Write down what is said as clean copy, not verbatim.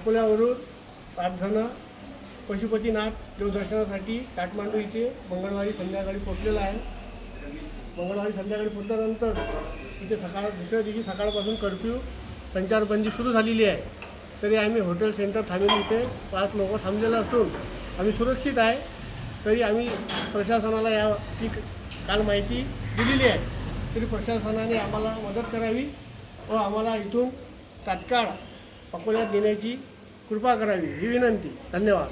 अकोल्यावरून 5 जण पशुपतीनाथ देवदर्शनासाठी काठमांडू इथे मंगळवारी संध्याकाळी पोचलेला आहे. मंगळवारी संध्याकाळी पोचल्यानंतर इथे दुसऱ्या दिवशी सकाळपासून कर्फ्यू संचारबंदी सुरू झालेली आहे. तरी आम्ही हॉटेल सेंटर थांबून इथे 5 लोक थांबलेलं असून आम्ही सुरक्षित आहे. तरी आम्ही प्रशासनाला याची काल माहिती दिलेली आहे. तरी प्रशासनाने आम्हाला मदत करावी व आम्हाला इथून तात्काळ अकोल्यात नेण्याची कृपा करावी ही विनंती. धन्यवाद.